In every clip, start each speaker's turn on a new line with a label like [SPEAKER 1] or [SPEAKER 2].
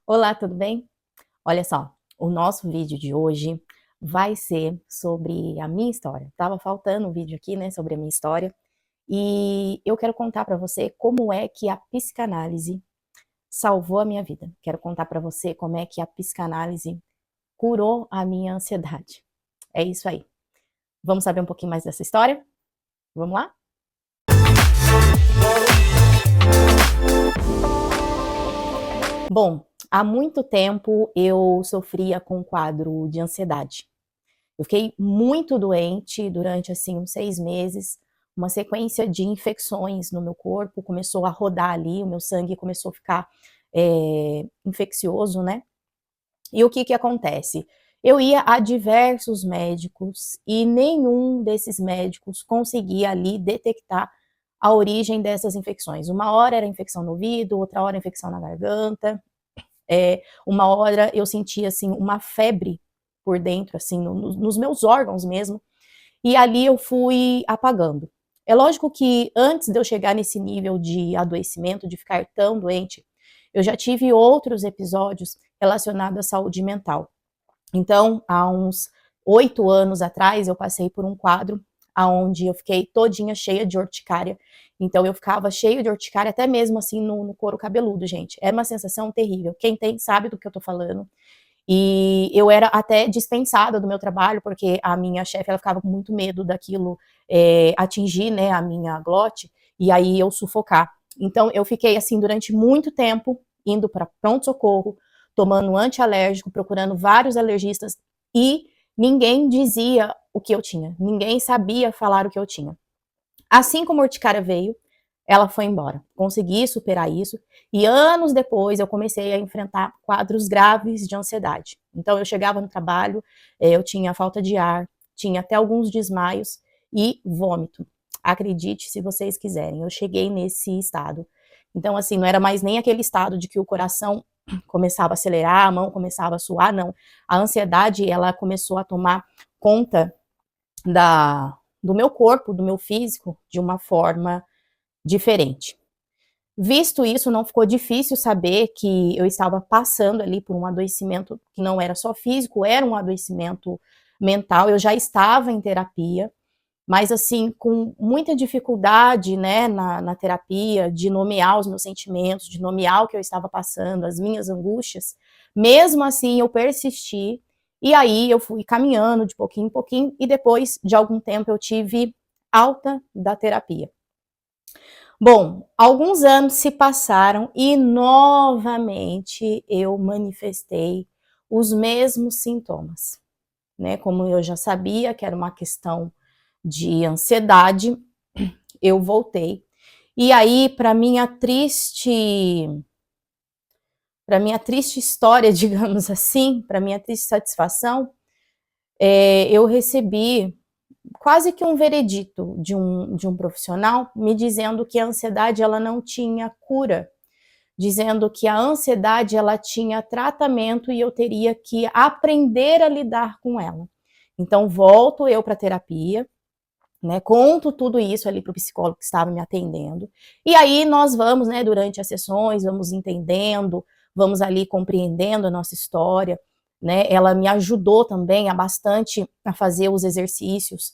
[SPEAKER 1] Olá, tudo bem? Olha só, o nosso vídeo de hoje vai ser sobre a minha história. Tava faltando um vídeo aqui, né, sobre a minha história, e eu quero contar para você como é que a psicanálise salvou a minha vida. Quero contar para você como é que a psicanálise curou a minha ansiedade. É isso aí. Vamos saber um pouquinho mais dessa história? Vamos lá? Bom, há muito tempo eu sofria com um quadro de ansiedade. Eu fiquei muito doente durante, assim, uns 6 meses, uma sequência de infecções no meu corpo, começou a rodar ali, o meu sangue começou a ficar, infeccioso, né. E o que que acontece? Eu ia a diversos médicos e nenhum desses médicos conseguia ali detectar a origem dessas infecções. Uma hora era infecção no ouvido, outra hora infecção na garganta, uma hora eu sentia, assim, uma febre por dentro, assim, nos meus órgãos mesmo, e ali eu fui apagando. É lógico que antes de eu chegar nesse nível de adoecimento, de ficar tão doente, eu já tive outros episódios relacionados à saúde mental. Então, há uns 8 anos atrás, eu passei por um quadro aonde eu fiquei todinha cheia de urticária. Então eu ficava cheia de urticária até mesmo, assim, no couro cabeludo, gente. É uma sensação terrível. Quem tem sabe do que eu tô falando. E eu era até dispensada do meu trabalho, porque a minha chefe, ela ficava com muito medo daquilo, atingir, né, a minha glote, e aí eu sufocar. Então eu fiquei, assim, durante muito tempo, indo para pronto-socorro, tomando antialérgico, procurando vários alergistas, e ninguém dizia o que eu tinha, ninguém sabia falar o que eu tinha. Assim como a urticária veio, ela foi embora. Consegui superar isso e anos depois eu comecei a enfrentar quadros graves de ansiedade. Então eu chegava no trabalho, eu tinha falta de ar, tinha até alguns desmaios e vômito. Acredite se vocês quiserem, eu cheguei nesse estado. Então assim, não era mais nem aquele estado de que o coração começava a acelerar, a mão começava a suar, não. A ansiedade, ela começou a tomar conta da do meu corpo, do meu físico, de uma forma diferente. Visto isso, não ficou difícil saber que eu estava passando ali por um adoecimento que não era só físico, era um adoecimento mental. Eu já estava em terapia, mas assim, com muita dificuldade, né, na terapia, de nomear os meus sentimentos, de nomear o que eu estava passando, as minhas angústias. Mesmo assim, eu persisti, e aí eu fui caminhando de pouquinho em pouquinho, e depois de algum tempo eu tive alta da terapia. Bom, alguns anos se passaram e novamente eu manifestei os mesmos sintomas, né? Como eu já sabia que era uma questão de ansiedade, eu voltei. E aí, para minha triste história, digamos assim, para minha triste satisfação, eu recebi quase que um veredito de um profissional me dizendo que a ansiedade ela não tinha cura, dizendo que a ansiedade ela tinha tratamento e eu teria que aprender a lidar com ela. Então volto eu para terapia, né, conto tudo isso ali para o psicólogo que estava me atendendo, e aí nós vamos, né, durante as sessões, vamos entendendo, vamos ali compreendendo a nossa história, né, ela me ajudou também a bastante a fazer os exercícios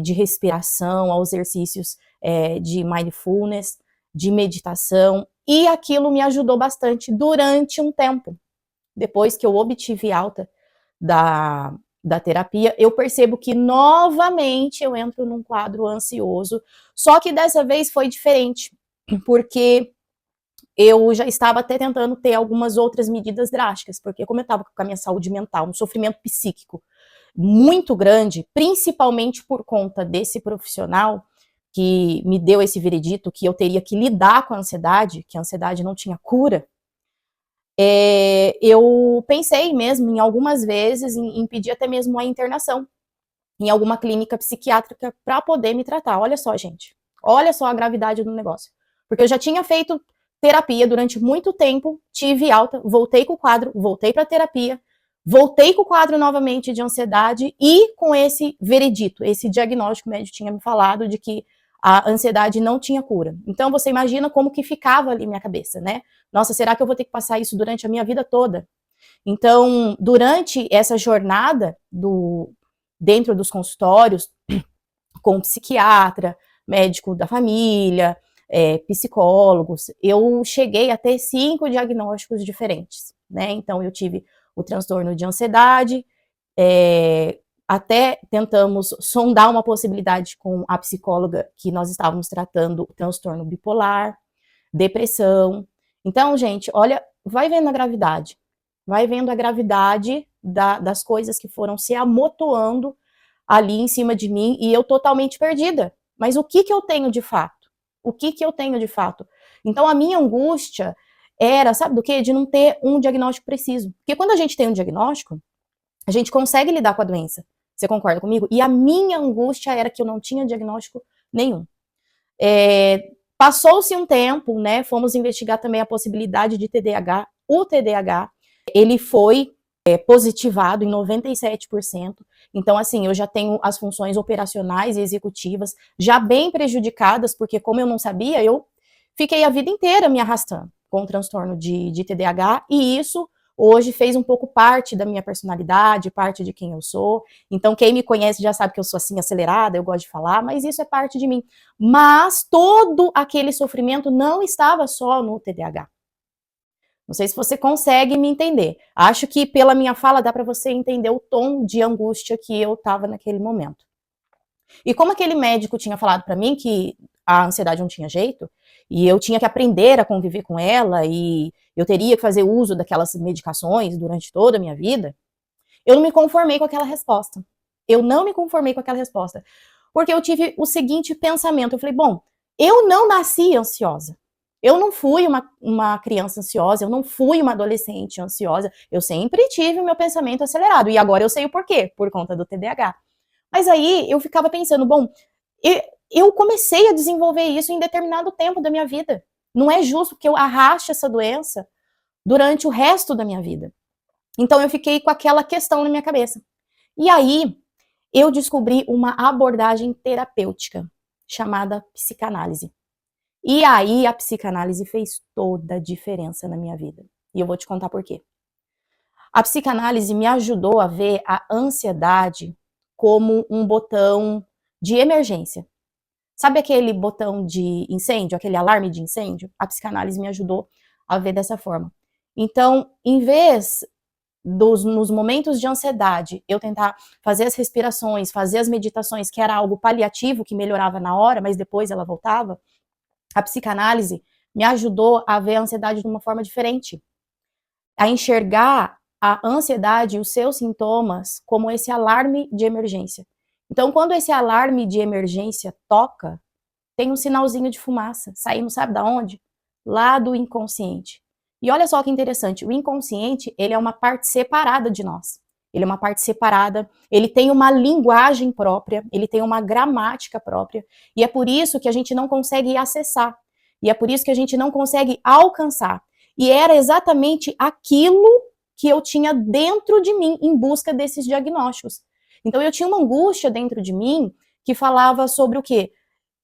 [SPEAKER 1] de respiração, aos exercícios de mindfulness, de meditação, e aquilo me ajudou bastante durante um tempo. Depois que eu obtive alta da, da terapia, eu percebo que novamente eu entro num quadro ansioso, só que dessa vez foi diferente, porque eu já estava até tentando ter algumas outras medidas drásticas, porque como eu estava com a minha saúde mental, um sofrimento psíquico muito grande, principalmente por conta desse profissional que me deu esse veredito que eu teria que lidar com a ansiedade, que a ansiedade não tinha cura, eu pensei mesmo em algumas vezes em pedir até mesmo a internação em alguma clínica psiquiátrica para poder me tratar. Olha só, gente, olha só a gravidade do negócio. Porque eu já tinha feito terapia durante muito tempo, tive alta, voltei com o quadro, voltei para terapia, voltei com o quadro novamente de ansiedade e com esse veredito, esse diagnóstico médico tinha me falado de que a ansiedade não tinha cura. Então você imagina como que ficava ali minha cabeça, né? Nossa, será que eu vou ter que passar isso durante a minha vida toda? Então, durante essa jornada dentro dos consultórios, com psiquiatra, médico da família, psicólogos, eu cheguei a ter 5 diagnósticos diferentes, né? Então, eu tive o transtorno de ansiedade, até tentamos sondar uma possibilidade com a psicóloga que nós estávamos tratando o transtorno bipolar, depressão. Então, gente, olha, vai vendo a gravidade. Vai vendo a gravidade das coisas que foram se amontoando ali em cima de mim e eu totalmente perdida. Mas o que eu tenho de fato? O que eu tenho de fato? Então, a minha angústia era, sabe do quê? De não ter um diagnóstico preciso. Porque quando a gente tem um diagnóstico, a gente consegue lidar com a doença. Você concorda comigo? E a minha angústia era que eu não tinha diagnóstico nenhum. Passou-se um tempo, né? Fomos investigar também a possibilidade de TDAH. O TDAH, ele foi positivado em 97%. Então, assim, eu já tenho as funções operacionais e executivas já bem prejudicadas, porque como eu não sabia, eu fiquei a vida inteira me arrastando com o transtorno de TDAH, e isso hoje fez um pouco parte da minha personalidade, parte de quem eu sou. Então, quem me conhece já sabe que eu sou assim, acelerada, eu gosto de falar, mas isso é parte de mim. Mas todo aquele sofrimento não estava só no TDAH. Não sei se você consegue me entender. Acho que pela minha fala dá para você entender o tom de angústia que eu estava naquele momento. E como aquele médico tinha falado para mim que a ansiedade não tinha jeito, e eu tinha que aprender a conviver com ela, e eu teria que fazer uso daquelas medicações durante toda a minha vida, eu não me conformei com aquela resposta. Eu não me conformei com aquela resposta. Porque eu tive o seguinte pensamento, eu falei, bom, eu não nasci ansiosa. Eu não fui uma criança ansiosa, eu não fui uma adolescente ansiosa, eu sempre tive o meu pensamento acelerado, e agora eu sei o porquê, por conta do TDAH. Mas aí eu ficava pensando, bom, eu comecei a desenvolver isso em determinado tempo da minha vida. Não é justo que eu arraste essa doença durante o resto da minha vida. Então eu fiquei com aquela questão na minha cabeça. E aí eu descobri uma abordagem terapêutica chamada psicanálise. E aí a psicanálise fez toda a diferença na minha vida. E eu vou te contar por quê. A psicanálise me ajudou a ver a ansiedade como um botão de emergência. Sabe aquele botão de incêndio, aquele alarme de incêndio? A psicanálise me ajudou a ver dessa forma. Então, em vez nos momentos de ansiedade, eu tentar fazer as respirações, fazer as meditações, que era algo paliativo, que melhorava na hora, mas depois ela voltava, a psicanálise me ajudou a ver a ansiedade de uma forma diferente, a enxergar a ansiedade e os seus sintomas como esse alarme de emergência. Então, quando esse alarme de emergência toca, tem um sinalzinho de fumaça, saindo, sabe da onde? Lá do inconsciente. E olha só que interessante, o inconsciente, ele é uma parte separada de nós. Ele é uma parte separada, ele tem uma linguagem própria, ele tem uma gramática própria, e é por isso que a gente não consegue acessar, e é por isso que a gente não consegue alcançar. E era exatamente aquilo que eu tinha dentro de mim em busca desses diagnósticos. Então eu tinha uma angústia dentro de mim que falava sobre o quê?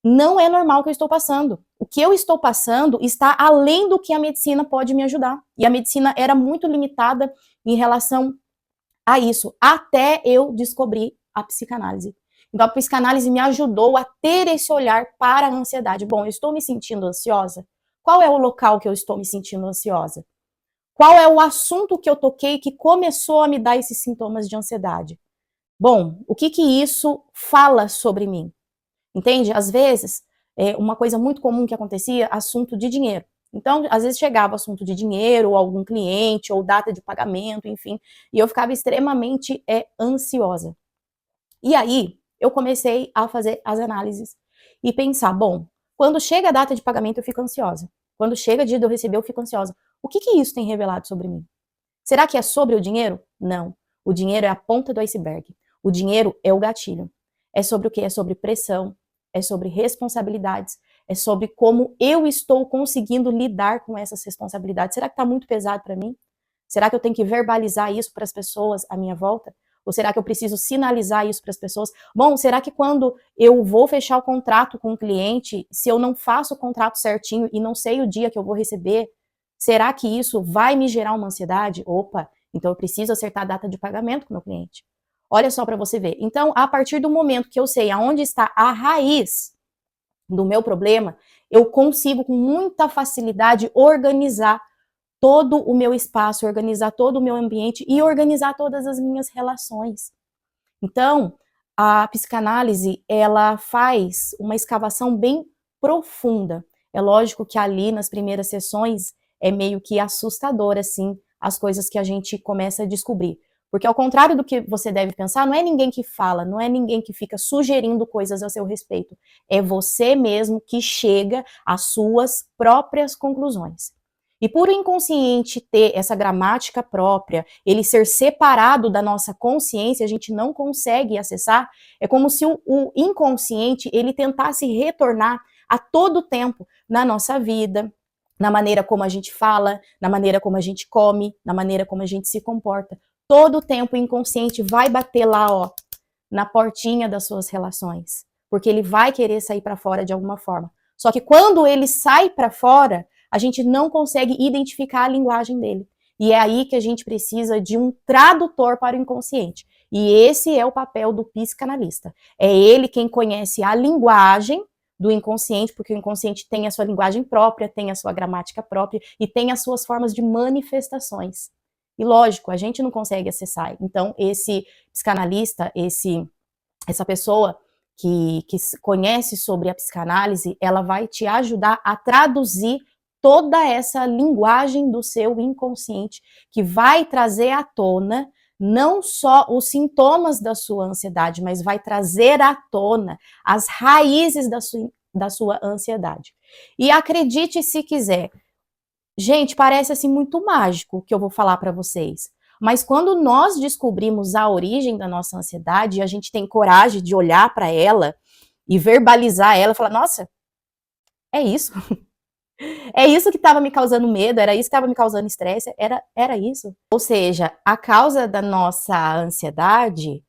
[SPEAKER 1] Não é normal o que eu estou passando. O que eu estou passando está além do que a medicina pode me ajudar. E a medicina era muito limitada em relação a isso, até eu descobrir a psicanálise. Então, a psicanálise me ajudou a ter esse olhar para a ansiedade. Bom, eu estou me sentindo ansiosa? Qual é o local que eu estou me sentindo ansiosa? Qual é o assunto que eu toquei que começou a me dar esses sintomas de ansiedade? Bom, o que isso fala sobre mim? Entende? Às vezes, uma coisa muito comum que acontecia, assunto de dinheiro. Então, às vezes chegava assunto de dinheiro, ou algum cliente, ou data de pagamento, enfim, e eu ficava extremamente ansiosa. E aí, eu comecei a fazer as análises e pensar, bom, quando chega a data de pagamento eu fico ansiosa. Quando chega o dia de eu receber eu fico ansiosa. O que isso tem revelado sobre mim? Será que é sobre o dinheiro? Não. O dinheiro é a ponta do iceberg. O dinheiro é o gatilho. É sobre o quê? É sobre pressão, é sobre responsabilidades, é sobre como eu estou conseguindo lidar com essas responsabilidades. Será que está muito pesado para mim? Será que eu tenho que verbalizar isso para as pessoas à minha volta? Ou será que eu preciso sinalizar isso para as pessoas? Bom, será que quando eu vou fechar o contrato com o cliente, se eu não faço o contrato certinho e não sei o dia que eu vou receber, será que isso vai me gerar uma ansiedade? Opa, então eu preciso acertar a data de pagamento com o meu cliente. Olha só para você ver. Então, a partir do momento que eu sei aonde está a raiz do meu problema, eu consigo com muita facilidade organizar todo o meu espaço, organizar todo o meu ambiente e organizar todas as minhas relações. Então, a psicanálise, ela faz uma escavação bem profunda. É lógico que ali nas primeiras sessões é meio que assustador, assim, as coisas que a gente começa a descobrir. Porque ao contrário do que você deve pensar, não é ninguém que fala, não é ninguém que fica sugerindo coisas a seu respeito. É você mesmo que chega às suas próprias conclusões. E por o inconsciente ter essa gramática própria, ele ser separado da nossa consciência, a gente não consegue acessar, é como se o inconsciente, ele tentasse retornar a todo tempo na nossa vida, na maneira como a gente fala, na maneira como a gente come, na maneira como a gente se comporta. Todo tempo o inconsciente vai bater lá, ó, na portinha das suas relações, porque ele vai querer sair para fora de alguma forma. Só que quando ele sai para fora, a gente não consegue identificar a linguagem dele. E é aí que a gente precisa de um tradutor para o inconsciente. E esse é o papel do psicanalista. É ele quem conhece a linguagem do inconsciente, porque o inconsciente tem a sua linguagem própria, tem a sua gramática própria e tem as suas formas de manifestações. E lógico, a gente não consegue acessar. Então, esse psicanalista, essa pessoa que conhece sobre a psicanálise, ela vai te ajudar a traduzir toda essa linguagem do seu inconsciente, que vai trazer à tona não só os sintomas da sua ansiedade, mas vai trazer à tona as raízes da sua ansiedade. E acredite se quiser, gente, parece assim muito mágico o que eu vou falar para vocês. Mas quando nós descobrimos a origem da nossa ansiedade e a gente tem coragem de olhar para ela e verbalizar ela, falar, nossa, é isso. É isso que estava me causando medo, era isso que estava me causando estresse, era isso. Ou seja, a causa da nossa ansiedade,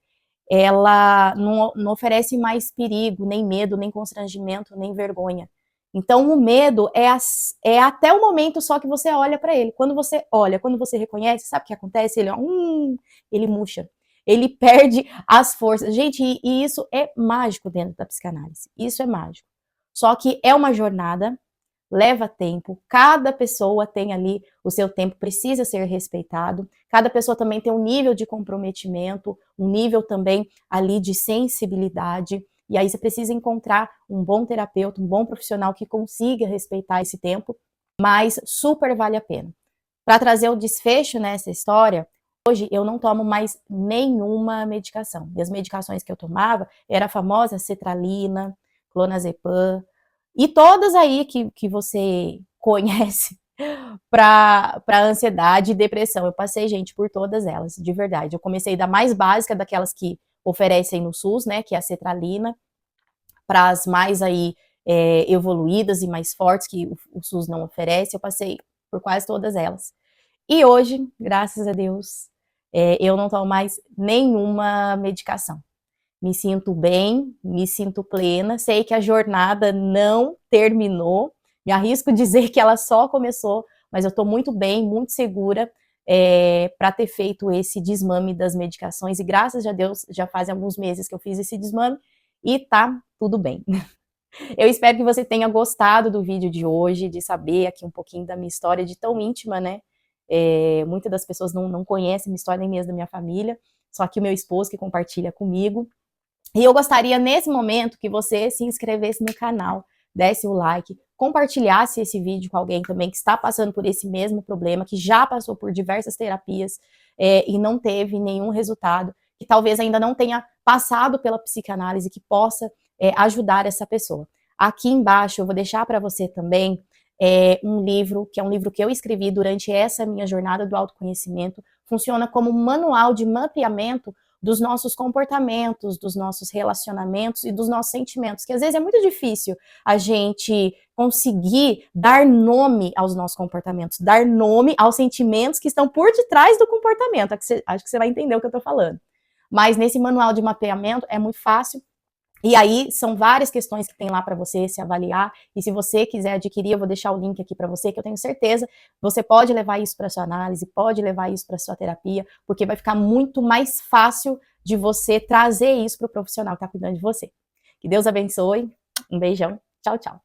[SPEAKER 1] ela não oferece mais perigo, nem medo, nem constrangimento, nem vergonha. Então, o medo é até o momento só que você olha para ele. Quando você olha, quando você reconhece, sabe o que acontece? Ele murcha. Ele perde as forças. Gente, e isso é mágico dentro da psicanálise. Isso é mágico. Só que é uma jornada, leva tempo, cada pessoa tem ali o seu tempo, precisa ser respeitado, cada pessoa também tem um nível de comprometimento, um nível também ali de sensibilidade, e aí você precisa encontrar um bom terapeuta, um bom profissional que consiga respeitar esse tempo, mas super vale a pena. Para trazer o desfecho nessa história, hoje eu não tomo mais nenhuma medicação. E as medicações que eu tomava era a famosa cetralina, clonazepam, e todas aí que você conhece para ansiedade e depressão. Eu passei, gente, por todas elas, de verdade. Eu comecei da mais básica, daquelas que oferecem no SUS, né, que é a cetralina, para as mais aí evoluídas e mais fortes, que o SUS não oferece. Eu passei por quase todas elas. E hoje, graças a Deus, eu não tomo mais nenhuma medicação. Me sinto bem, me sinto plena, sei que a jornada não terminou, me arrisco dizer que ela só começou, mas eu estou muito bem, muito segura para ter feito esse desmame das medicações, e graças a Deus já fazem alguns meses que eu fiz esse desmame e tá tudo bem. Eu espero que você tenha gostado do vídeo de hoje, de saber aqui um pouquinho da minha história, de tão íntima, né? Muitas das pessoas não conhecem minha história, nem mesmo da minha família, só que o meu esposo que compartilha comigo. E eu gostaria, nesse momento, que você se inscrevesse no canal, desse o like, compartilhasse esse vídeo com alguém também que está passando por esse mesmo problema, que já passou por diversas terapias e não teve nenhum resultado, que talvez ainda não tenha passado pela psicanálise, que possa ajudar essa pessoa. Aqui embaixo eu vou deixar para você também um livro, que é um livro que eu escrevi durante essa minha jornada do autoconhecimento, funciona como um manual de mapeamento dos nossos comportamentos, dos nossos relacionamentos e dos nossos sentimentos, que às vezes é muito difícil a gente conseguir dar nome aos nossos comportamentos, dar nome aos sentimentos que estão por detrás do comportamento. Acho que você vai entender o que eu tô falando. Mas nesse manual de mapeamento é muito fácil. E aí são várias questões que tem lá para você se avaliar, e se você quiser adquirir, eu vou deixar o link aqui para você, que eu tenho certeza, você pode levar isso para sua análise, pode levar isso para sua terapia, porque vai ficar muito mais fácil de você trazer isso para o profissional que está cuidando de você. Que Deus abençoe, um beijão, tchau, tchau.